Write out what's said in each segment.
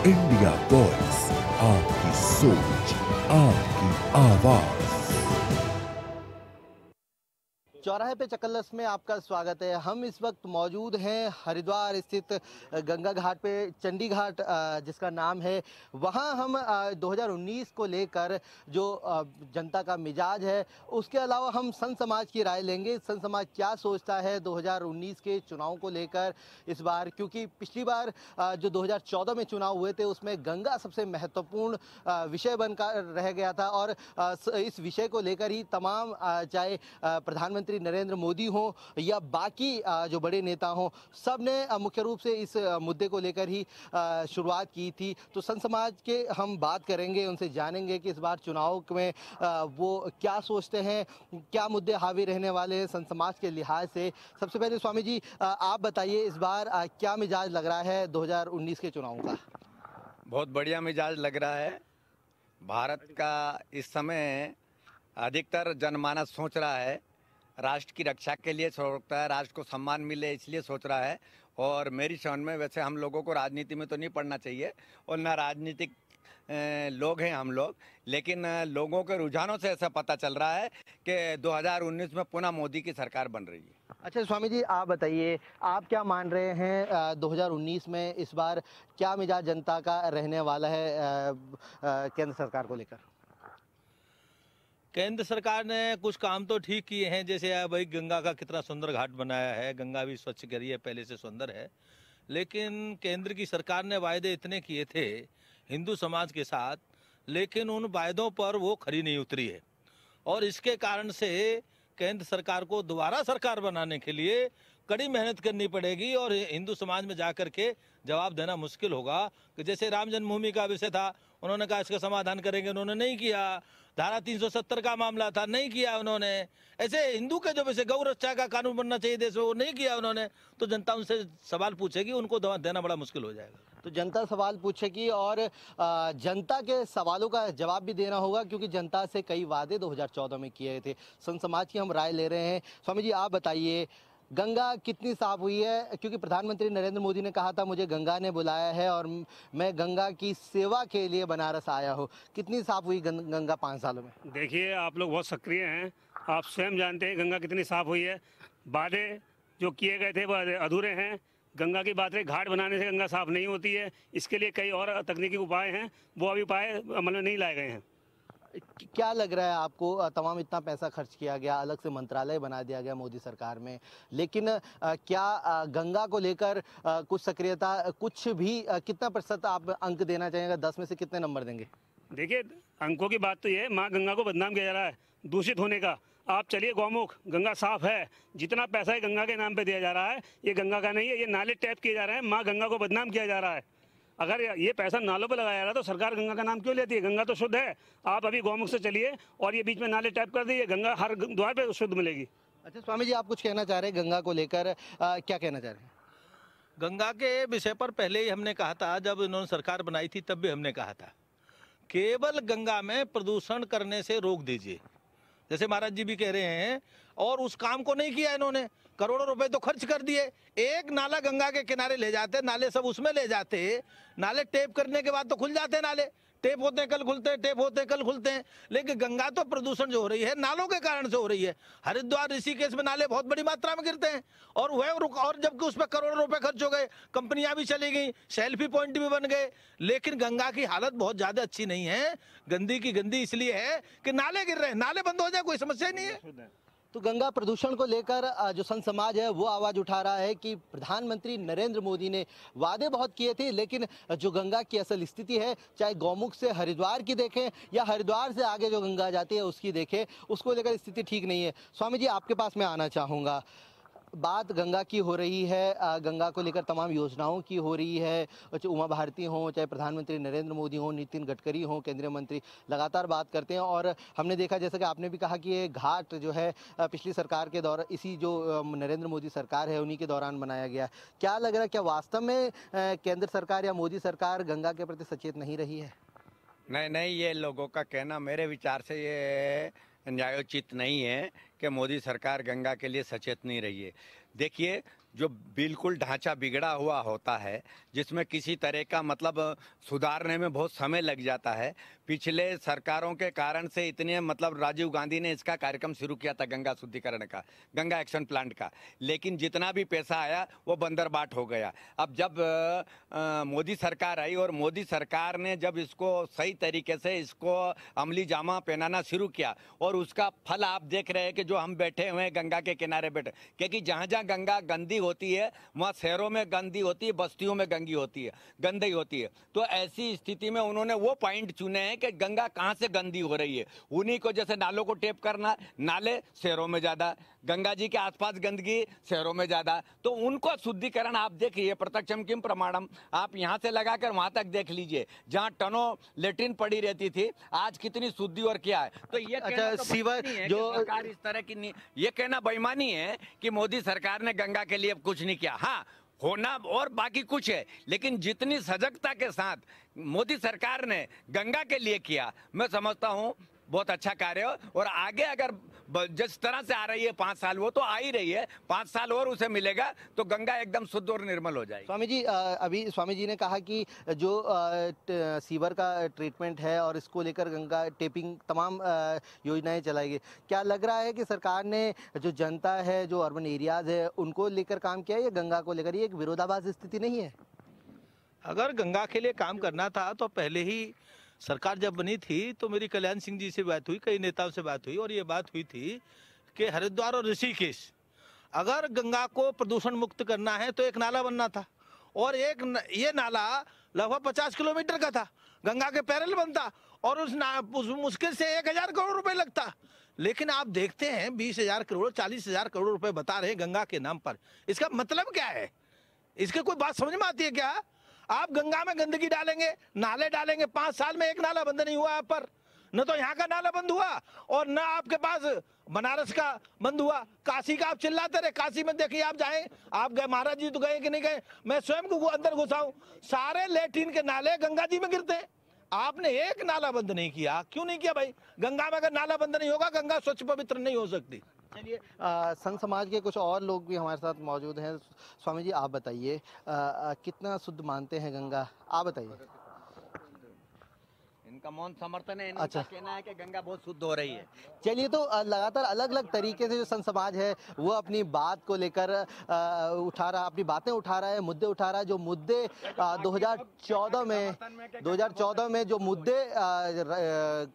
India voice, आपकी सोच, आपकी आवाज। चौराहे पे चकल्लस में आपका स्वागत है। हम इस वक्त मौजूद हैं हरिद्वार स्थित गंगा घाट पे, चंडी घाट जिसका नाम है। वहाँ हम 2019 को लेकर जो जनता का मिजाज है, उसके अलावा हम संत समाज की राय लेंगे। संत समाज क्या सोचता है 2019 के चुनाव को लेकर इस बार, क्योंकि पिछली बार जो 2014 में चुनाव हुए थे उसमें गंगा सबसे महत्वपूर्ण विषय बनकर रह गया था। और इस विषय को लेकर ही तमाम चाहे प्रधानमंत्री नरेंद्र मोदी हो या बाकी जो बड़े नेता हों, सब ने मुख्य रूप से इस मुद्दे को लेकर ही शुरुआत की थी। तो संत समाज के हम बात करेंगे, उनसे जानेंगे कि इस बार चुनाव में वो क्या सोचते हैं, क्या मुद्दे हावी रहने वाले हैं संत समाज के लिहाज से। सबसे पहले स्वामी जी आप बताइए, इस बार क्या मिजाज लग रहा है 2019 के चुनाव का? बहुत बढ़िया मिजाज लग रहा है। भारत का इस समय अधिकतर जनमानस सोच रहा है, राष्ट्र की रक्षा के लिए सोचता है, राष्ट्र को सम्मान मिले इसलिए सोच रहा है। और मेरी समझ में वैसे हम लोगों को राजनीति में तो नहीं पढ़ना चाहिए और ना राजनीतिक लोग हैं हम लोग, लेकिन लोगों के रुझानों से ऐसा पता चल रहा है कि 2019 में पुनः मोदी की सरकार बन रही है। अच्छा स्वामी जी आप बताइए, आप क्या मान रहे हैं 2019 में इस बार क्या मिजाज जनता का रहने वाला है केंद्र सरकार को लेकर? केंद्र सरकार ने कुछ काम तो ठीक किए हैं, जैसे भाई गंगा का कितना सुंदर घाट बनाया है, गंगा भी स्वच्छ करी है, पहले से सुंदर है। लेकिन केंद्र की सरकार ने वायदे इतने किए थे हिंदू समाज के साथ, लेकिन उन वायदों पर वो खरी नहीं उतरी है। और इसके कारण से केंद्र सरकार को दोबारा सरकार बनाने के लिए कड़ी मेहनत करनी पड़ेगी और हिंदू समाज में जाकर के जवाब देना मुश्किल होगा। कि जैसे राम जन्मभूमि का विषय था, उन्होंने कहा इसका समाधान करेंगे, उन्होंने नहीं किया। धारा 370 का मामला था, नहीं किया उन्होंने। ऐसे हिंदू के जो वैसे गौ रक्षा का कानून बनना चाहिए देश में, वो नहीं किया उन्होंने। तो जनता उनसे सवाल पूछेगी, उनको देना बड़ा मुश्किल हो जाएगा। तो जनता सवाल पूछेगी और जनता के सवालों का जवाब भी देना होगा, क्योंकि जनता से कई वादे 2014 में किए थे। संत समाज की हम राय ले रहे हैं। स्वामी जी आप बताइए, गंगा कितनी साफ हुई है? क्योंकि प्रधानमंत्री नरेंद्र मोदी ने कहा था मुझे गंगा ने बुलाया है और मैं गंगा की सेवा के लिए बनारस आया हूँ। कितनी साफ हुई गंगा 5 सालों में? देखिए आप लोग बहुत सक्रिय हैं, आप स्वयं जानते हैं गंगा कितनी साफ हुई है। वादे जो किए गए थे वो अधूरे हैं। गंगा की बात है, घाट बनाने से गंगा साफ नहीं होती है। इसके लिए कई और तकनीकी उपाय हैं, वो अभी उपाय अमल में नहीं लाए गए हैं। क्या लग रहा है आपको, तमाम इतना पैसा खर्च किया गया, अलग से मंत्रालय बना दिया गया मोदी सरकार में, लेकिन क्या गंगा को लेकर कुछ सक्रियता, कुछ भी कितना प्रतिशत आप अंक देना चाहेंगे? 10 में से कितने नंबर देंगे? देखिए अंकों की बात तो ये है, माँ गंगा को बदनाम किया जा रहा है दूषित होने का। आप चलिए गौमुख, गंगा साफ है। जितना पैसा है गंगा के नाम पे दिया जा रहा है, ये गंगा का नहीं है, ये नाले टैप किए जा रहे हैं। माँ गंगा को बदनाम किया जा रहा है। अगर ये पैसा नालों पे लगाया जा रहा है तो सरकार गंगा का नाम क्यों लेती है? गंगा तो शुद्ध है। आप अभी गौमुख से चलिए और ये बीच में नाले टैप कर दीजिए, गंगा हर द्वार पे शुद्ध मिलेगी। अच्छा स्वामी जी आप कुछ कहना चाह रहे हैं गंगा को लेकर, क्या कहना चाह रहे हैं? गंगा के विषय पर पहले ही हमने कहा था, जब इन्होंने सरकार बनाई थी तब भी हमने कहा था, केवल गंगा में प्रदूषण करने से रोक दीजिए, जैसे महाराज जी भी कह रहे हैं। और उस काम को नहीं किया इन्होंने। करोड़ों रुपए तो खर्च कर दिए। एक नाला गंगा के किनारे ले जाते, नाले सब उसमें ले जाते, नाले टेप करने के बाद तो खुल जाते नाले। टेप होते हैं कल खुलते हैं, टेप होते हैं कल खुलते हैं। लेकिन गंगा तो प्रदूषण जो हो रही है नालों के कारण से हो रही है। हरिद्वार ऋषिकेश में नाले बहुत बड़ी मात्रा में गिरते हैं और और जबकि उसमें करोड़ों रुपए खर्च हो गए, कंपनियां भी चली गई, सेल्फी पॉइंट भी बन गए, लेकिन गंगा की हालत बहुत ज्यादा अच्छी नहीं है। गंदी की गंदी इसलिए है कि नाले गिर रहे हैं। नाले बंद हो जाए कोई समस्या ही नहीं है। तो गंगा प्रदूषण को लेकर जो संत समाज है वो आवाज उठा रहा है कि प्रधानमंत्री नरेंद्र मोदी ने वादे बहुत किए थे, लेकिन जो गंगा की असल स्थिति है, चाहे गौमुख से हरिद्वार की देखें या हरिद्वार से आगे जो गंगा जाती है उसकी देखें, उसको लेकर स्थिति ठीक नहीं है। स्वामी जी आपके पास मैं आना चाहूँगा। बात गंगा की हो रही है, गंगा को लेकर तमाम योजनाओं की हो रही है, चाहे उमा भारती हों, चाहे प्रधानमंत्री नरेंद्र मोदी हों, नितिन गडकरी हों, केंद्रीय मंत्री लगातार बात करते हैं। और हमने देखा, जैसा कि आपने भी कहा, कि ये घाट जो है पिछली सरकार के दौरान, इसी जो नरेंद्र मोदी सरकार है उन्हीं के दौरान बनाया गया। क्या लग रहा है, क्या वास्तव में केंद्र सरकार या मोदी सरकार गंगा के प्रति सचेत नहीं रही है? नहीं, ये लोगों का कहना मेरे विचार से ये न्यायोचित नहीं है कि मोदी सरकार गंगा के लिए सचेत नहीं रही है। देखिए जो बिल्कुल ढांचा बिगड़ा हुआ होता है, जिसमें किसी तरह का मतलब सुधारने में बहुत समय लग जाता है। पिछले सरकारों के कारण से इतने मतलब राजीव गांधी ने इसका कार्यक्रम शुरू किया था गंगा शुद्धिकरण का, गंगा एक्शन प्लांट का, लेकिन जितना भी पैसा आया वो बंदरबाट हो गया। अब जब मोदी सरकार आई और मोदी सरकार ने जब इसको सही तरीके से इसको अमली जामा पहनाना शुरू किया और उसका फल आप देख रहे हैं कि जो हम बैठे हुए हैं गंगा के किनारे बैठे, क्योंकि जहाँ जहाँ गंगा गंदी होती है वहाँ शहरों में गंदी होती है, बस्तियों में गंदी होती है। तो ऐसी स्थिति में उन्होंने वो पॉइंट चुने हैं कि गंगा कहाँ से गंदी हो रही है, उन्हीं को जैसे नालों को टेप करना, नाले शहरों में ज़्यादा, गंगा जी के आसपास गंदगी शहरों में ज़्यादा, तो उनको शुद्धिकरण आप देखिए, प्रत्यक्षम किम प्रमाणम, आप यहाँ से लगाकर वहाँ तक देख लीजिए, जहाँ टनों लेट्रिन पड़ी रहती थी आज कितनी शुद्धि और क्या है। तो ये अच्छा, सीवर जो सरकार इस तरह की नहीं, ये कहना बेईमानी है कि मोदी सरकार ने गंगा के लिए कुछ नहीं किया। हाँ, होना और बाकी कुछ है, लेकिन जितनी सजगता के साथ मोदी सरकार ने गंगा के लिए किया, मैं समझता हूँ बहुत अच्छा कार्य है। और आगे अगर जिस तरह से आ रही है 5 साल, वो तो आ ही रही है, 5 साल और उसे मिलेगा तो गंगा एकदम शुद्ध और निर्मल हो जाएगी। स्वामी जी, अभी स्वामी जी ने कहा कि जो सीवर का ट्रीटमेंट है और इसको लेकर गंगा टेपिंग तमाम योजनाएं चलाई गई, क्या लग रहा है कि सरकार ने जो जनता है, जो अर्बन एरियाज है, उनको लेकर काम किया है या गंगा को लेकर? ये एक विरोधाभास स्थिति नहीं है? अगर गंगा के लिए काम करना था तो पहले ही सरकार जब बनी थी तो मेरी कल्याण सिंह जी से बात हुई, कई नेताओं से बात हुई और ये बात हुई थी कि हरिद्वार और ऋषिकेश अगर गंगा को प्रदूषण मुक्त करना है तो एक नाला बनना था, और ये नाला लगभग 50 किलोमीटर का था, गंगा के पैरेलल बनता और उस मुश्किल से 1000 करोड़ रुपए लगता। लेकिन आप देखते हैं 20,000 करोड़ 40,000 करोड़ रुपए बता रहे हैं गंगा के नाम पर। इसका मतलब क्या है? इसके कोई बात समझ में आती है क्या? आप गंगा में गंदगी डालेंगे, नाले डालेंगे, 5 साल में एक नाला बंद नहीं हुआ आप पर, न तो यहाँ का नाला बंद हुआ और न आपके पास बनारस का बंद हुआ। काशी का आप चिल्लाते रहे, काशी में देखिए आप जाएं, आप गए, महाराज जी तो गए कि नहीं गए, मैं स्वयं को अंदर घुसाऊं, सारे लेट्रिन के नाले गंगा जी में गिरते हैं। आपने एक नाला बंद नहीं किया, क्यों नहीं किया भाई? गंगा में अगर नाला बंद नहीं होगा गंगा स्वच्छ पवित्र नहीं हो सकती। चलिए, संत समाज के कुछ और लोग भी हमारे साथ मौजूद हैं। स्वामी जी, आप बताइए, कितना शुद्ध मानते हैं गंगा? आप बताइए। इनका मौन समर्थन है, इनका अच्छा, कहना है कि गंगा बहुत शुद्ध हो रही है। चलिए, तो लगातार अलग अलग तरीके से जो संत समाज है वो अपनी बात को लेकर उठा रहा, अपनी बातें उठा रहा है, मुद्दे उठा रहा है। जो मुद्दे 2014 में जो मुद्दे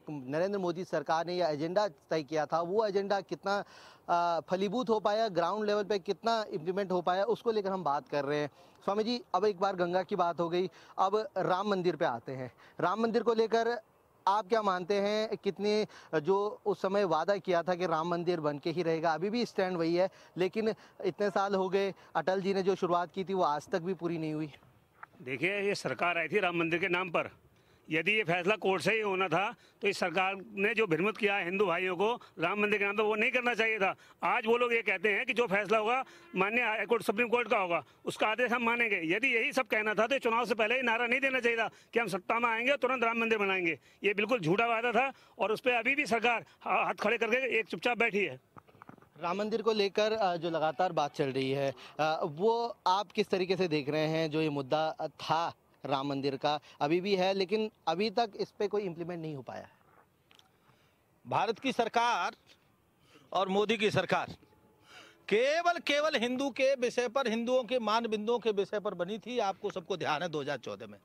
नरेंद्र मोदी सरकार ने या एजेंडा तय किया था, वो एजेंडा कितना फलीभूत हो पाया, ग्राउंड लेवल पे कितना इम्प्लीमेंट हो पाया, उसको लेकर हम बात कर रहे हैं। स्वामी जी, अब एक बार गंगा की बात हो गई, अब राम मंदिर पे आते हैं। राम मंदिर को लेकर आप क्या मानते हैं? कितने जो उस समय वादा किया था कि राम मंदिर बन के ही रहेगा, अभी भी स्टैंड वही है, लेकिन इतने साल हो गए, अटल जी ने जो शुरुआत की थी वो आज तक भी पूरी नहीं हुई। देखिए, ये सरकार आई थी राम मंदिर के नाम पर, यदि ये फैसला कोर्ट से ही होना था तो इस सरकार ने जो भ्रमित किया है हिंदू भाइयों को राम मंदिर के नाम पर, वो नहीं करना चाहिए था। आज वो लोग ये कहते हैं कि जो फैसला होगा माननीय हाईकोर्ट सुप्रीम कोर्ट का होगा, उसका आदेश हम मानेंगे। यदि यही सब कहना था तो चुनाव से पहले ही नारा नहीं देना चाहिए था कि हम सत्ता में आएंगे तुरंत राम मंदिर बनाएंगे। ये बिल्कुल झूठा वादा था और उस पर अभी भी सरकार हाथ खड़े करके एक चुपचाप बैठी है। राम मंदिर को लेकर जो लगातार बात चल रही है, वो आप किस तरीके से देख रहे हैं? जो ये मुद्दा था राम मंदिर का, अभी भी है, लेकिन अभी तक इस पे कोई इम्प्लीमेंट नहीं हो पाया। भारत की सरकार और मोदी की सरकार केवल हिंदू के विषय पर, हिंदुओं के मान बिंदुओं के विषय पर बनी थी। आपको सबको ध्यान है 2014 में,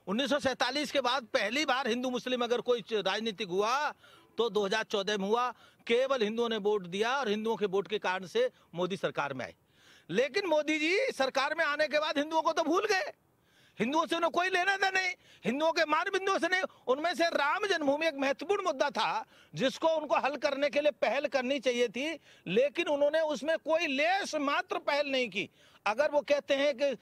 1947 के बाद पहली बार हिंदू मुस्लिम अगर कोई राजनीतिक हुआ तो 2014 में हुआ। केवल हिंदुओं ने वोट दिया और हिंदुओं के वोट के कारण से मोदी सरकार में आए। लेकिन मोदी जी सरकार में आने के बाद हिंदुओं को तो भूल गए, हिंदुओं से उन्हें कोई लेना था नहीं, हिंदुओं के मान बिंदुओं से नहीं। उनमें से राम जन्मभूमि एक महत्वपूर्ण मुद्दा था जिसको उनको हल करने के लिए पहल करनी चाहिए थी, लेकिन उन्होंने उसमें कोई लेस मात्र पहल नहीं की। अगर वो कहते हैं कि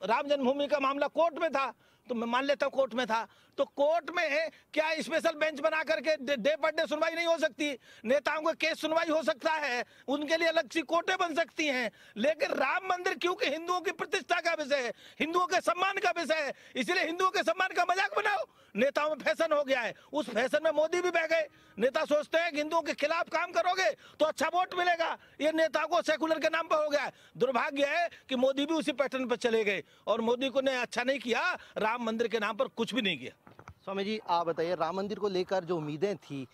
राम जन्मभूमि का मामला कोर्ट में था तो मैं मान लेता हूँ कोर्ट में था, तो कोर्ट में क्या स्पेशल बेंच बना करके डे पर डे सुनवाई नहीं हो सकती? नेताओं का केस सुनवाई हो सकता है, उनके लिए अलग सी कोर्टें बन सकती हैं। लेकिन राम मंदिर क्योंकि हिंदुओं की प्रतिष्ठा का विषय है, हिंदुओं के सम्मान का विषय है, इसलिए हिंदुओं के सम्मान का मजाक बनाओ। नेताओं में फैशन हो गया है, उस फैशन में मोदी भी बह गए। नेता सोचते हैं कि हिंदुओं के खिलाफ काम करोगे तो अच्छा वोट मिलेगा, ये नेता को सेकुलर के नाम पर हो गया है। दुर्भाग्य है कि मोदी भी उसी पैटर्न पर चले गए और मोदी को ने अच्छा नहीं किया, राम मंदिर के नाम पर कुछ भी नहीं किया। स्वामी जी आप बताइए, राम मंदिर को लेकर जो उम्मीदें थी,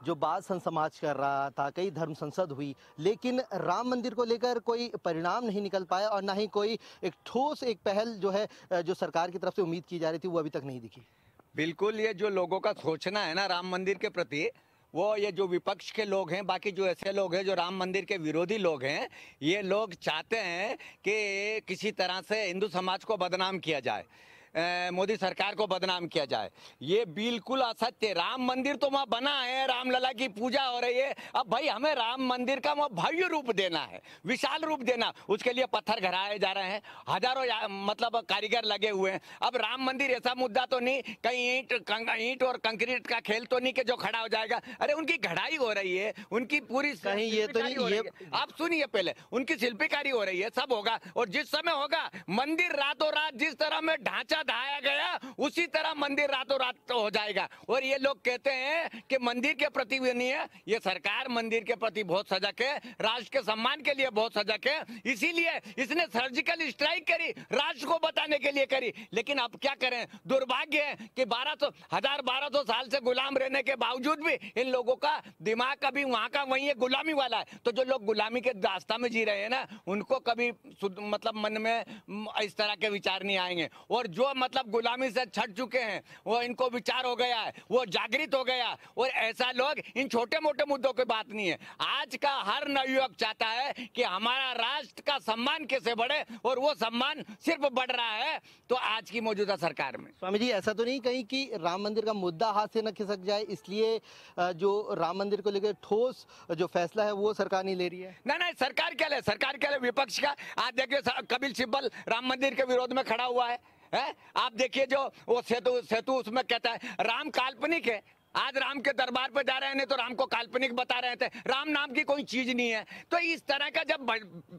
जो बात संत समाज कर रहा था, कई धर्म संसद हुई, लेकिन राम मंदिर को लेकर कोई परिणाम नहीं निकल पाया और ना ही कोई एक ठोस एक पहल जो है जो सरकार की तरफ से उम्मीद की जा रही थी वो अभी तक नहीं दिखी। बिल्कुल, ये जो लोगों का सोचना है ना राम मंदिर के प्रति, वो ये जो विपक्ष के लोग हैं, बाकी जो ऐसे लोग हैं जो राम मंदिर के विरोधी लोग हैं, ये लोग चाहते हैं कि किसी तरह से हिंदू समाज को बदनाम किया जाए, मोदी सरकार को बदनाम किया जाए। ये बिल्कुल असत्य। राम मंदिर तो वहाँ बना है, रामलला की पूजा हो रही है। अब भाई हमें राम मंदिर का वहाँ भव्य रूप देना है, विशाल रूप देना, उसके लिए पत्थर घराए जा रहे हैं, हजारों मतलब कारीगर लगे हुए हैं। अब राम मंदिर ऐसा मुद्दा तो नहीं, कहीं ईंट और कंक्रीट का खेल तो नहीं कि जो खड़ा हो जाएगा। अरे उनकी घड़ाई हो रही है, उनकी पूरी कहीं ये तो नहीं, ये आप सुनिए पहले, उनकी शिल्पकारी हो रही है, सब होगा। और जिस समय होगा मंदिर रातों रात जिस तरह में ढांचा ढाया गया उसी तरह मंदिर रातों रात तो हो जाएगा। और ये लोग कहते हैं कि मंदिर के प्रति भी नहीं है, ये सरकार मंदिर के प्रति बहुत सजग है, राष्ट्र के सम्मान के लिए बहुत सजग है, इसीलिए इसने सर्जिकल स्ट्राइक करी, राष्ट्र को बताने के लिए करी। लेकिन अब क्या करें, दुर्भाग्य है कि 1200 साल से गुलाम रहने के बावजूद भी इन लोगों का दिमाग कभी वहां का वही है, गुलामी वाला है। तो जो लोग गुलामी के रास्ता में जी रहे हैं ना, उनको कभी मतलब मन में इस तरह के विचार नहीं आएंगे। और जो मतलब गुलामी से छट चुके हैं, वो इनको विचार हो गया है, वो जागृत हो गया। और ऐसा लोग इन छोटे मोटे मुद्दों की बात नहीं है। आज का हर नवयुवक चाहता है कि हमारा राष्ट्र का सम्मान कैसे बढ़े, और वो सम्मान सिर्फ बढ़ रहा है तो आज की मौजूदा सरकार में। स्वामी जी ऐसा तो नहीं कहीं कि राम मंदिर का मुद्दा हाथ से न खिसक जाए, इसलिए जो राम मंदिर को लेकर ठोस जो फैसला है वो सरकार नहीं ले रही है? नहीं, सरकार क्या ले, सरकार क्या ले, विपक्ष का। आज देखिए कपिल सिब्बल राम मंदिर के विरोध में खड़ा हुआ है। आप देखिए जो वो सेतु उसमें कहता है राम काल्पनिक है। आज राम के दरबार पे जा रहे हैं, नहीं तो राम को काल्पनिक बता रहे थे। राम नाम की कोई चीज नहीं है। तो इस तरह का जब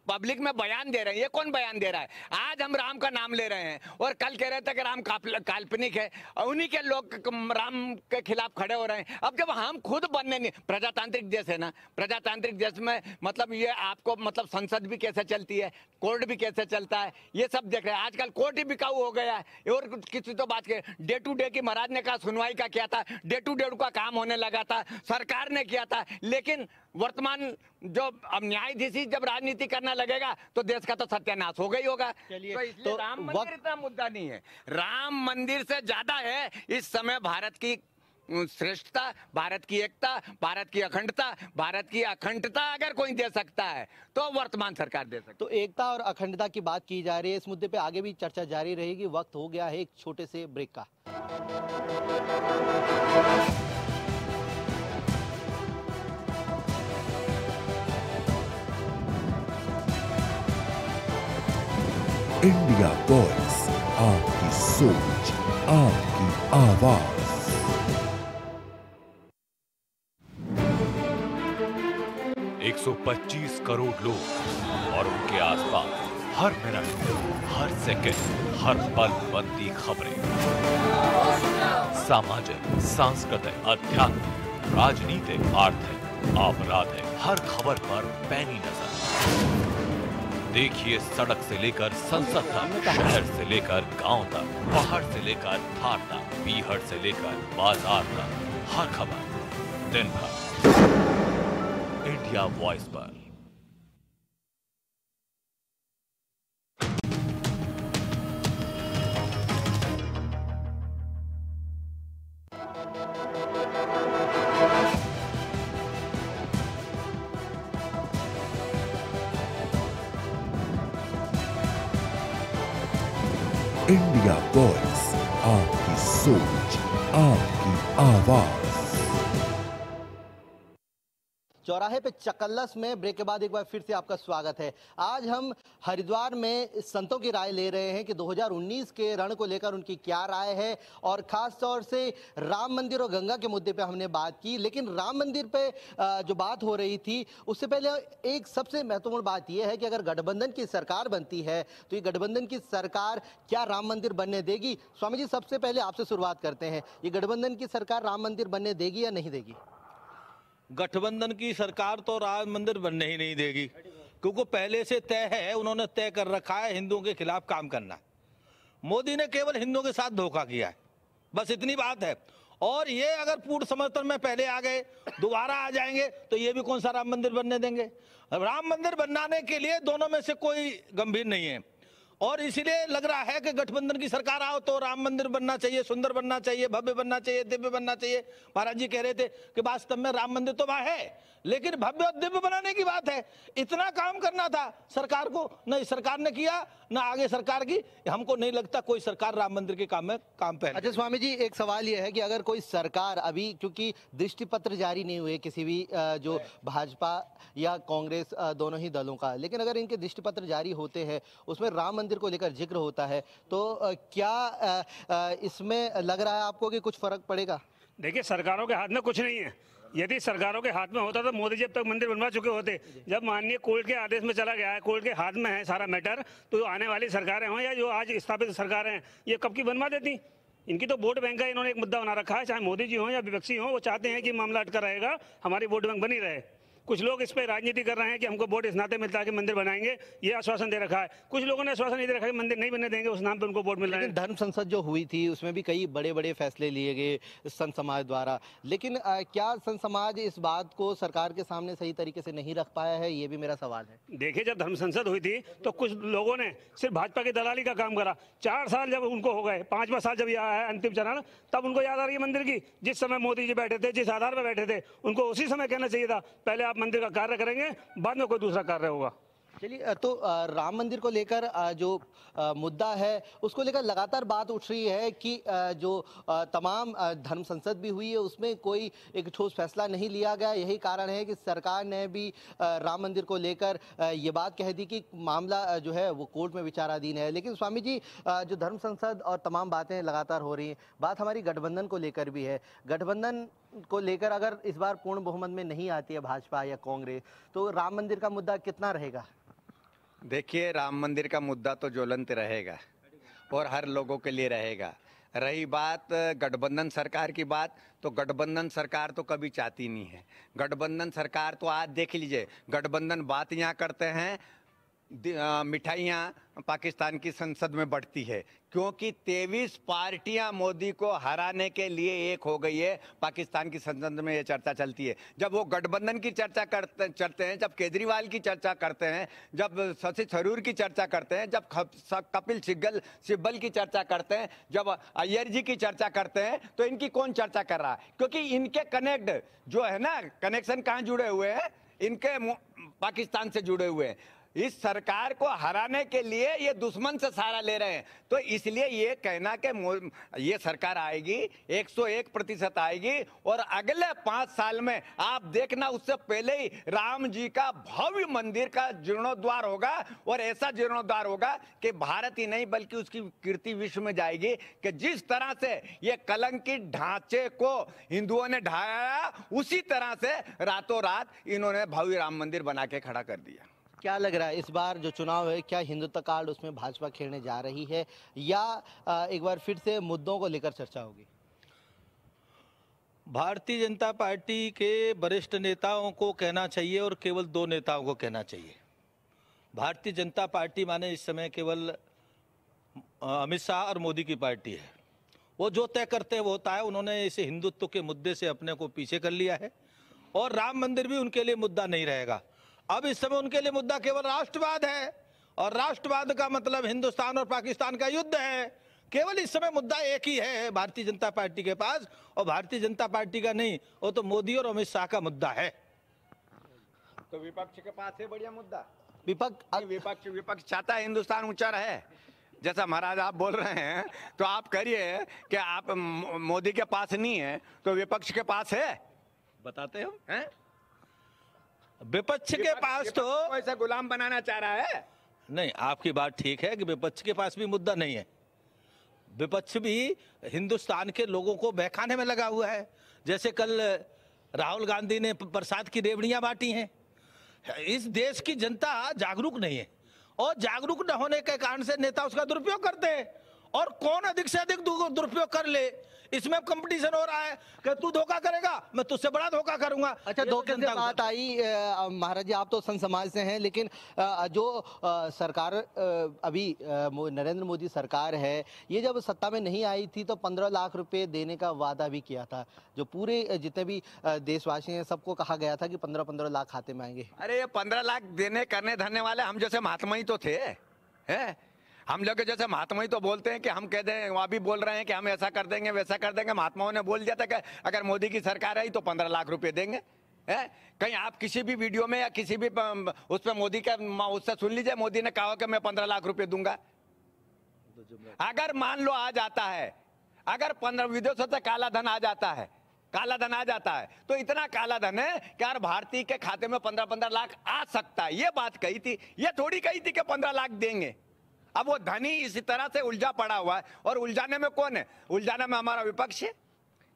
पब्लिक में बयान दे रहे हैं, ये कौन बयान दे रहा है? आज हम राम का नाम ले रहे हैं और कल कह रहे थे कि राम काल्पनिक है, उन्हीं के लोग राम के खिलाफ खड़े हो रहे हैं। अब जब हम खुद बनने नहीं, प्रजातांत्रिक देश है ना, प्रजातांत्रिक देश में मतलब ये आपको मतलब संसद भी कैसे चलती है, कोर्ट भी कैसे चलता है, ये सब देख रहे हैं। आजकल कोर्ट ही बिकाऊ हो गया है। और किसी तो बात के डे टू डे की महाराज ने कहा सुनवाई का क्या था, डे टू का काम होने लगा था, सरकार ने किया था। लेकिन वर्तमान जो अब न्यायाधीश जब राजनीति करना लगेगा तो देश का तो सत्यानाश हो गई होगा। तो इसलिए राम मंदिर इतना मुद्दा नहीं है, राम मंदिर से ज्यादा है इस समय भारत की श्रेष्ठता, भारत की एकता, भारत की अखंडता। भारत की अखंडता अगर कोई दे सकता है तो वर्तमान सरकार दे सकती है। तो एकता और अखंडता की बात की जा रही है, इस मुद्दे पे आगे भी चर्चा जारी रहेगी। वक्त हो गया है एक छोटे से ब्रेक का। इंडिया वॉइस, आपकी सोच, आपकी आवाज। एक 125 करोड़ लोग और उनके आसपास हर मिनट, हर सेकंड, हर पल बनती खबरें। सामाजिक, सांस्कृतिक, आध्यात्मिक, राजनीतिक, आर्थिक, आपराधिक, हर खबर पर पैनी नजर। देखिए सड़क से लेकर संसद तक, शहर से लेकर गांव तक, पहाड़ से लेकर थार तक, बीहड़ से लेकर बाजार तक, हर खबर दिन भर इंडिया वॉइस पर। इंडिया वॉइस, आपकी सोच, आपकी आवाज। चौराहे पे चकल्लस में ब्रेक के बाद एक बार फिर से आपका स्वागत है। आज हम हरिद्वार में संतों की राय ले रहे हैं कि 2019 के रण को लेकर उनकी क्या राय है, और खास तौर से राम मंदिर और गंगा के मुद्दे पे हमने बात की। लेकिन राम मंदिर पे जो बात हो रही थी उससे पहले एक सबसे महत्वपूर्ण बात यह है कि अगर गठबंधन की सरकार बनती है तो ये गठबंधन की सरकार क्या राम मंदिर बनने देगी? स्वामी जी, सबसे पहले आपसे शुरुआत करते हैं, ये गठबंधन की सरकार राम मंदिर बनने देगी या नहीं देगी? गठबंधन की सरकार तो राम मंदिर बनने ही नहीं देगी, क्योंकि पहले से तय है, उन्होंने तय कर रखा है हिंदुओं के खिलाफ काम करना। मोदी ने केवल हिंदुओं के साथ धोखा किया है, बस इतनी बात है। और ये अगर पूर्ण समर्थन में पहले आ गए, दोबारा आ जाएंगे तो ये भी कौन सा राम मंदिर बनने देंगे? राम मंदिर बनाने के लिए दोनों में से कोई गंभीर नहीं है, और इसीलिए लग रहा है कि गठबंधन की सरकार आओ तो राम मंदिर बनना चाहिए, सुंदर बनना चाहिए, भव्य बनना चाहिए, दिव्य बनना चाहिए। महाराज जी कह रहे थे कि वास्तव में राम मंदिर तो वहां है, लेकिन भव्य और दिव्य बनाने की बात है। इतना काम करना था सरकार को, नहीं सरकार ने किया ना आगे सरकार की। हमको नहीं लगता कोई सरकार राम मंदिर के काम पे है। अच्छा स्वामी जी, एक सवाल यह है कि अगर कोई सरकार अभी, क्योंकि दृष्टि पत्र जारी नहीं हुए किसी भी जो भाजपा या कांग्रेस दोनों ही दलों का, लेकिन अगर इनके दृष्टि पत्र जारी होते हैं उसमें राम मंदिर को लेकर जिक्र होता है, तो क्या इसमें लग रहा है आपको कि कुछ फर्क पड़ेगा? देखिए, सरकारों के हाथ में कुछ नहीं है। यदि सरकारों के हाथ में होता तो मोदी जी अब तक मंदिर बनवा चुके होते। जब माननीय कोर्ट के आदेश में चला गया है, कोर्ट के हाथ में है सारा मैटर, तो आने वाली सरकारें हों या जो आज स्थापित सरकारें हैं, ये कब की बनवा देती। इनकी तो वोट बैंक का इन्होंने एक मुद्दा बना रखा है, चाहे मोदी जी हों या विपक्षी हों, वो चाहते हैं कि मामला अटका रहेगा, हमारी वोट बैंक बनी रहे। कुछ लोग इस पर राजनीति कर रहे हैं कि हमको वोट इस नाते मिलता है कि मंदिर बनाएंगे, ये आश्वासन दे रखा है। कुछ लोगों ने आश्वासन नहीं दे रखा है कि मंदिर नहीं बनने देंगे, उस नाम पे उनको वोट मिल रहा है। धर्म संसद जो हुई थी उसमें भी कई बड़े बड़े फैसले लिए गए संत समाज द्वारा, लेकिन क्या संत समाज इस बात को सरकार के सामने सही तरीके से नहीं रख पाया है? ये भी मेरा सवाल है। देखिए, जब धर्म संसद हुई थी तो कुछ लोगों ने सिर्फ भाजपा की दलाली का काम करा। 4 साल जब उनको हो गए, 5वां साल जब ये आया है अंतिम चरण, तब उनको याद आ रही है मंदिर की। जिस समय मोदी जी बैठे थे, जिस आधार पर बैठे थे, उनको उसी समय कहना चाहिए था पहले आप मंदिर का कार्य करेंगे, बाद में कोई दूसरा कार्य होगा। चलिए, तो राम मंदिर को लेकर जो मुद्दा है उसको लेकर लगातार बात उठ रही है कि जो तमाम धर्म संसद भी हुई है उसमें कोई एक ठोस फैसला नहीं लिया गया। यही कारण है कि सरकार ने भी राम मंदिर को लेकर ये बात कह दी कि मामला जो है वो कोर्ट में विचाराधीन है। लेकिन स्वामी जी, जो धर्म संसद और तमाम बातें लगातार हो रही हैं, बात हमारी गठबंधन को लेकर भी है। गठबंधन को लेकर अगर इस बार पूर्ण बहुमत में नहीं आती है भाजपा या कांग्रेस, तो राम मंदिर का मुद्दा कितना रहेगा? देखिए, राम मंदिर का मुद्दा तो ज्वलंत रहेगा और हर लोगों के लिए रहेगा। रही बात गठबंधन सरकार की बात, तो गठबंधन सरकार तो कभी चाहती नहीं है। गठबंधन सरकार तो आज देख लीजिए, गठबंधन बात यहाँ करते हैं, मिठाइयाँ पाकिस्तान की संसद में बढ़ती है, क्योंकि 23 पार्टियां मोदी को हराने के लिए एक हो गई है। पाकिस्तान की संसद में ये चर्चा चलती है। जब वो गठबंधन की चर्चा करते हैं, जब केजरीवाल की चर्चा करते हैं, जब शशि थरूर की चर्चा करते हैं, जब कपिल सिब्बल की चर्चा करते हैं, जब अय्यर जी की चर्चा करते हैं, तो इनकी कौन चर्चा कर रहा है? क्योंकि इनके कनेक्ट जो है ना, कनेक्शन कहाँ जुड़े हुए हैं? इनके पाकिस्तान से जुड़े हुए हैं। इस सरकार को हराने के लिए ये दुश्मन से सहारा ले रहे हैं। तो इसलिए ये कहना कि ये सरकार आएगी, 101% आएगी, और अगले 5 साल में आप देखना, उससे पहले ही राम जी का भव्य मंदिर का जीर्णोद्वार होगा, और ऐसा जीर्णोद्वार होगा कि भारत ही नहीं बल्कि उसकी कीर्ति विश्व में जाएगी। कि जिस तरह से ये कलंकित ढांचे को हिंदुओं ने ढाया, उसी तरह से रातों रात इन्होंने भव्य राम मंदिर बना के खड़ा कर दिया। क्या लग रहा है इस बार जो चुनाव है, क्या हिंदुत्व कार्ड उसमें भाजपा खेलने जा रही है, या एक बार फिर से मुद्दों को लेकर चर्चा होगी? भारतीय जनता पार्टी के वरिष्ठ नेताओं को कहना चाहिए, और केवल 2 नेताओं को कहना चाहिए। भारतीय जनता पार्टी माने इस समय केवल अमित शाह और मोदी की पार्टी है। वो जो तय करते हैं वो होता है। उन्होंने इसे हिंदुत्व के मुद्दे से अपने को पीछे कर लिया है, और राम मंदिर भी उनके लिए मुद्दा नहीं रहेगा। अब इस समय उनके लिए मुद्दा केवल राष्ट्रवाद है, और राष्ट्रवाद का मतलब हिंदुस्तान और पाकिस्तान का युद्ध है। केवल इस समय मुद्दा एक ही है भारतीय जनता पार्टी के पास, और भारतीय जनता पार्टी का नहीं, वो तो मोदी और अमित शाह का मुद्दा है। तो विपक्ष के पास है बढ़िया मुद्दा। विपक्ष चाहता है हिंदुस्तान ऊंचा रहे। जैसा महाराज आप बोल रहे हैं, तो आप करिए कि आप मोदी के पास नहीं है तो विपक्ष के पास है, बताते हम हैं? विपक्ष के पास तो ऐसा गुलाम बनाना चाह रहा है। नहीं, आपकी बात ठीक है कि विपक्ष के पास भी मुद्दा नहीं है। विपक्ष भी हिंदुस्तान के लोगों को बहकाने में लगा हुआ है। जैसे कल राहुल गांधी ने प्रसाद की रेवड़ियां बांटी हैं। इस देश की जनता जागरूक नहीं है और जागरूक न होने के कारण से नेता उसका दुरुपयोग करते हैं। और कौन अधिक से अधिक दुरुपयोग कर ले, इसमें कंपटीशन हो रहा है कि तू धोखा करेगा, मैं तुझसे बड़ा धोखा करूंगा। अच्छा, धोखे से बात आई, महाराज जी आप तो संत समाज से हैं, लेकिन जो सरकार अभी नरेंद्र मोदी सरकार है, ये जब सत्ता में नहीं आई थी तो 15 लाख रुपए देने का वादा भी किया था। जो पूरे जितने भी देशवासी हैं सबको कहा गया था कि 15-15 लाख खाते में आएंगे। अरे ये 15 लाख देने करने धरने वाले हम जैसे महात्मा ही तो थे, हैं? हम लोग जैसे महात्मा ही तो बोलते हैं कि हम कह दें, वहाँ भी बोल रहे हैं कि हम ऐसा कर देंगे वैसा कर देंगे। महात्माओं ने बोल दिया था कि अगर मोदी की सरकार आई तो 15 लाख रुपए देंगे। है कहीं आप किसी भी वीडियो में या किसी भी उस पर मोदी का उससे सुन लीजिए, मोदी ने कहा कि मैं 15 लाख रुपए दूंगा। अगर मान लो आ जाता है, अगर 15 विदेशों से काला धन आ जाता है, काला धन आ जाता है तो इतना काला धन है कि यार भारतीय के खाते में 15-15 लाख आ सकता है। ये बात कही थी, ये थोड़ी कही थी कि 15 लाख देंगे। अब वो धनी इसी तरह से उलझा पड़ा हुआ है। और उलझाने में कौन है? उलझाने में हमारा विपक्ष है,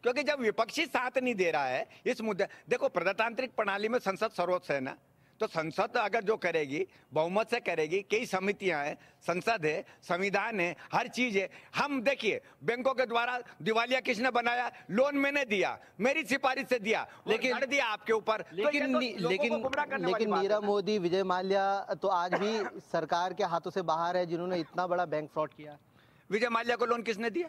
क्योंकि जब विपक्षी साथ नहीं दे रहा है इस मुद्दे। देखो, प्रजातांत्रिक प्रणाली में संसद सर्वोच्च है ना, तो संसद अगर जो करेगी बहुमत से करेगी। कई समितियां हैं, संसद है, संविधान है, हर चीज है। हम देखिए, बैंकों के द्वारा दिवालिया किसने बनाया? लोन मैंने दिया, मेरी सिफारिश से दिया, लेकिन दिया आपके ऊपर। लेकिन नीरव मोदी, विजय माल्या तो आज भी सरकार के हाथों से बाहर है, जिन्होंने इतना बड़ा बैंक फ्रॉड किया। विजय माल्या को लोन किसने दिया?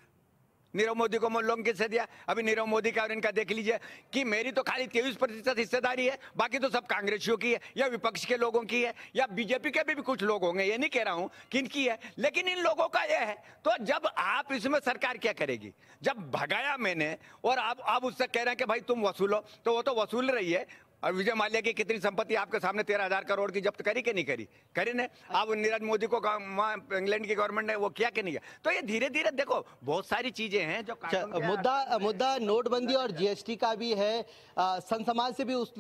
नीरव मोदी को लोन किससे दिया? अभी नीरव मोदी का और इनका देख लीजिए कि मेरी तो खाली 23% हिस्सेदारी है, बाकी तो सब कांग्रेसियों की है या विपक्ष के लोगों की है या बीजेपी के भी कुछ लोग होंगे, ये नहीं कह रहा हूं कि इनकी है, लेकिन इन लोगों का यह है। तो जब आप इसमें सरकार क्या करेगी? जब भगाया मैंने और आप उससे कह रहे हैं कि भाई तुम वसूलो, तो वो तो वसूल रही है। और विजय माल्या की कितनी संपत्ति आपके सामने 13,000 करोड़ की जब्त करी कि नहीं करी? करी ने। अब नीरज मोदी को इंग्लैंड की गवर्नमेंट ने वो किया कि नहीं किया? तो ये धीरे धीरे देखो बहुत सारी चीजें हैं जो मुद्दा नोटबंदी और जीएसटी का भी है। संत समाज से भी उस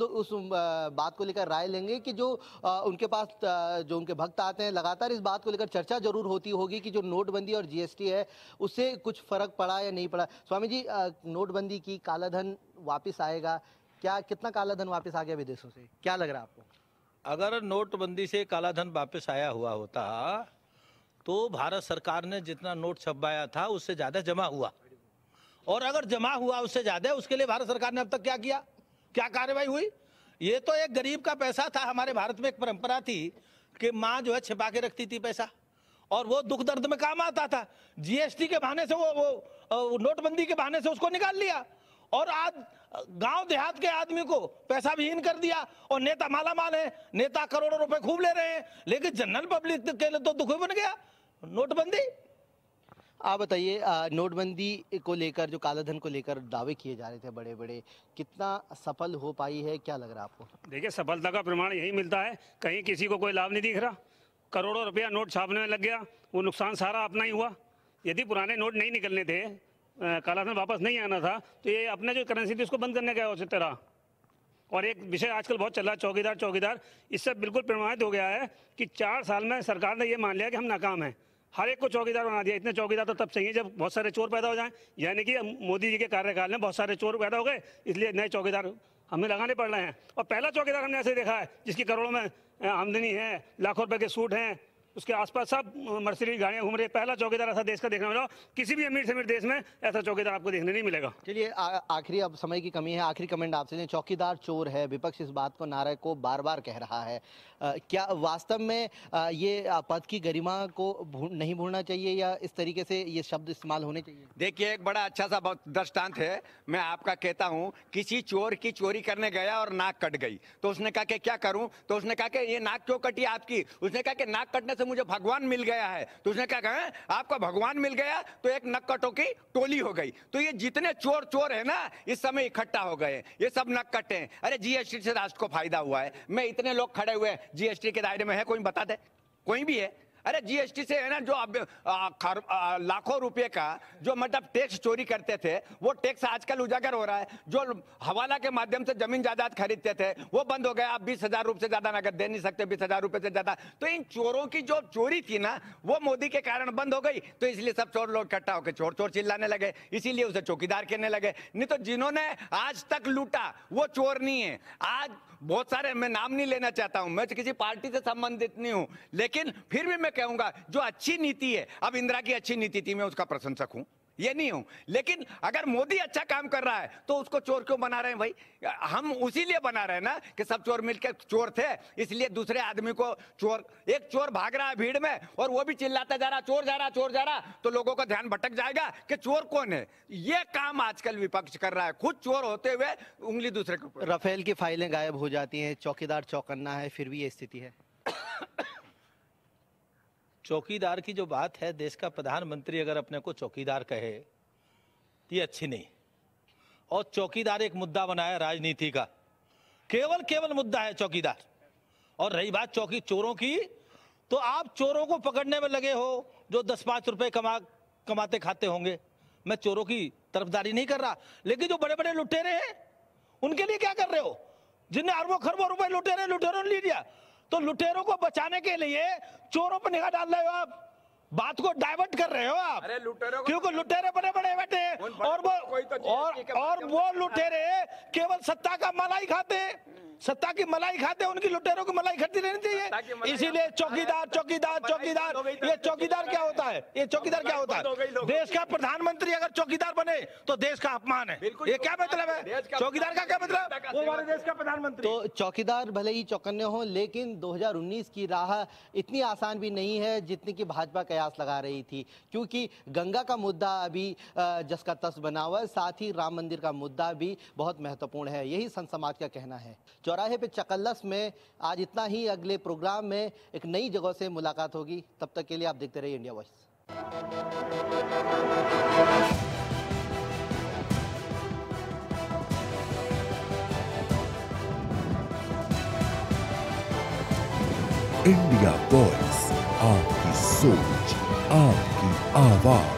बात को लेकर राय लेंगे कि जो उनके पास जो उनके भक्त आते हैं, लगातार इस बात को लेकर चर्चा जरूर होती होगी कि जो नोटबंदी और जीएसटी है उससे कुछ फर्क पड़ा या नहीं पड़ा। स्वामी जी, नोटबंदी की, कालाधन वापिस आएगा क्या? कितना काला धन वापस आ गया विदेशों से, क्या लग रहा है आपको? अगर नोटबंदी से काला धन वापस आया हुआ होता तो भारत सरकार ने जितना नोट छपवाया था उससे ज्यादा जमा हुआ, और अगर जमा हुआ उससे ज्यादा, उसके लिए भारत सरकार ने अब तक क्या किया, क्या कार्रवाई हुई? ये तो एक गरीब का पैसा था। हमारे भारत में एक परंपरा थी कि माँ जो है छिपा के रखती थी पैसा, और वो दुख दर्द में काम आता था। जीएसटी के बहाने से वो नोटबंदी के बहाने से उसको निकाल लिया, और आज गांव देहात के आदमी को पैसा विहीन कर दिया। और नेता माला माल है, नेता करोड़ों रुपए खूब ले रहे हैं, लेकिन जनरल पब्लिक के लिए तो दुख बन गया नोटबंदी। आप बताइए, नोटबंदी को लेकर, जो कालाधन को लेकर दावे किए जा रहे थे बड़े बड़े, कितना सफल हो पाई है, क्या लग रहा है आपको? देखिए, सफलता का प्रमाण यही मिलता है, कहीं किसी को कोई लाभ नहीं दिख रहा। करोड़ों रुपया नोट छापने में लग गया, वो नुकसान सारा अपना ही हुआ। यदि पुराने नोट नहीं निकलने थे, कालाधन वापस नहीं आना था, तो ये अपने जो करेंसी थी उसको बंद करने गया उसी तरह। और एक विषय आजकल बहुत चल रहा है, चौकीदार, इससे बिल्कुल प्रमाणित हो गया है कि 4 साल में सरकार ने ये मान लिया कि हम नाकाम हैं। हर एक को चौकीदार बना दिया। इतने चौकीदार तो तब चाहिए जब बहुत सारे चोर पैदा हो जाएं, यानी कि मोदी जी के कार्यकाल में बहुत सारे चोर पैदा हो गए, इसलिए नए चौकीदार हमें लगाने पड़ रहे हैं। और पहला चौकीदार हमने ऐसे देखा है जिसकी करोड़ों में आमदनी है, लाखों रुपए के सूट हैं, उसके आसपास सब मर्सिडीज गाड़ियां घूम रही है। पहला चौकीदार ऐसा देश का देखने मिला, किसी भी अमीर से अमीर देश में ऐसा चौकीदार आपको देखने नहीं मिलेगा। चलिए, आखिरी, अब समय की कमी है, आखिरी कमेंट आपसे। चौकीदार चोर है, विपक्ष इस बात को, नारे को बार बार कह रहा है, क्या वास्तव में ये पद की गरिमा को नहीं भूलना चाहिए या इस तरीके से ये शब्द इस्तेमाल होने चाहिए? देखिए, एक बड़ा अच्छा सा दृष्टांत है, मैं आपका कहता हूँ। किसी चोर की चोरी करने गया और नाक कट गई, तो उसने कहा कि क्या करूं? तो उसने कहा कि ये नाक क्यों कटी आपकी? उसने कहा कि नाक कटने से मुझे भगवान मिल गया है। तो उसने क्या कहा, आपका भगवान मिल गया तो एक नक्कटों की टोली हो गई। तो ये जितने चोर है ना, इस समय इकट्ठा हो गए, ये सब नक्कट हैं। अरे जीएसटी से राष्ट्र को फायदा हुआ है। मैं इतने लोग खड़े हुए, जीएसटी के दायरे में है, कोई बता दे, कोई भी है? अरे जीएसटी से है ना, जो अब लाखों रुपए का जो मतलब टैक्स चोरी करते थे, वो टैक्स आजकल उजागर हो रहा है। जो हवाला के माध्यम से जमीन जायदाद खरीदते थे वो बंद हो गया। आप 20,000 रुपए से ज्यादा नगद दे नहीं सकते, 20,000 रुपए से ज्यादा। तो इन चोरों की जो चोरी थी ना, वो मोदी के कारण बंद हो गई। तो इसलिए सब चोर लोग इकट्ठा होकर चोर चोर चिल्लाने लगे, इसीलिए उसे चौकीदार कहने लगे। नहीं तो जिन्होंने आज तक लूटा वो चोर नहीं है। आज बहुत सारे, मैं नाम नहीं लेना चाहता हूं, मैं किसी पार्टी से संबंधित नहीं हूं, लेकिन फिर भी मैं कहूंगा जो अच्छी नीति है, अब इंदिरा की अच्छी नीति थी, मैं उसका प्रशंसक हूं, ये नहीं हूं, लेकिन अगर मोदी अच्छा काम कर रहा है तो उसको चोर क्यों बना रहे हैं भाई? हम उसी लिए बना रहे हैं ना कि सब चोर मिलकर चोर थे, इसलिए दूसरे आदमी को चोर, एक चोर भाग रहा है भीड़ में और वो भी चिल्लाता जा रहा चोर जा रहा चोर जा रहा, तो लोगों का ध्यान भटक जाएगा कि चोर कौन है। ये काम आजकल विपक्ष कर रहा है, खुद चोर होते हुए उंगली दूसरे के ऊपर। राफेल की फाइलें गायब हो जाती हैं, चौकीदार चौकन्ना है, फिर भी ये स्थिति है। चौकीदार की जो बात है, देश का प्रधानमंत्री अगर अपने को चौकीदार कहे तो ये अच्छी नहीं। और चौकीदार एक मुद्दा बनाया राजनीति का, केवल मुद्दा है चौकीदार। और रही बात चोरों की, तो आप चोरों को पकड़ने में लगे हो जो 10-5 रुपए कमाते खाते होंगे। मैं चोरों की तरफदारी नहीं कर रहा, लेकिन जो बड़े बड़े लुटेरे हैं उनके लिए क्या कर रहे हो? जिन्हें अरबों खरबों रुपए लुटेरों ने ले लिया, तो लुटेरों को बचाने के लिए चोरों पर निगाह डाल रहे हो आप, बात को डाइवर्ट कर रहे हो आप। अरे लुटेरों, क्योंकि लुटेरे बड़े बड़े बैठे हैं और वो लुटेरे केवल सत्ता का मलाई खाते हैं, सत्ता की मलाई खाते हैं, उनकी लुटेरों की मलाई खाती रहनी चाहिए। इसीलिए चौकीदार ये चौकीदार क्या होता है? ये चौकीदार क्या होता है? देश का प्रधानमंत्री अगर चौकीदार बने तो देश का अपमान है। ये क्या मतलब है? चौकीदार का क्या मतलब? वो हमारे देश का प्रधानमंत्री। तो चौकीदार भले ही चौकन्ने हों, लेकिन 2019 की राह इतनी आसान भी नहीं है जितनी कि भाजपा कयास लगा रही थी, क्योंकि गंगा का मुद्दा अभी जस का तस बना हुआ है, साथ ही राम मंदिर का मुद्दा भी बहुत महत्वपूर्ण है, यही संत समाज का कहना है। चौराहे पे चकल्लस में आज इतना ही। अगले प्रोग्राम में एक नई जगह से मुलाकात होगी, तब तक के लिए आप देखते रहिए इंडिया वॉइस। इंडिया वॉइस, आपकी सोच, आपकी आवाज।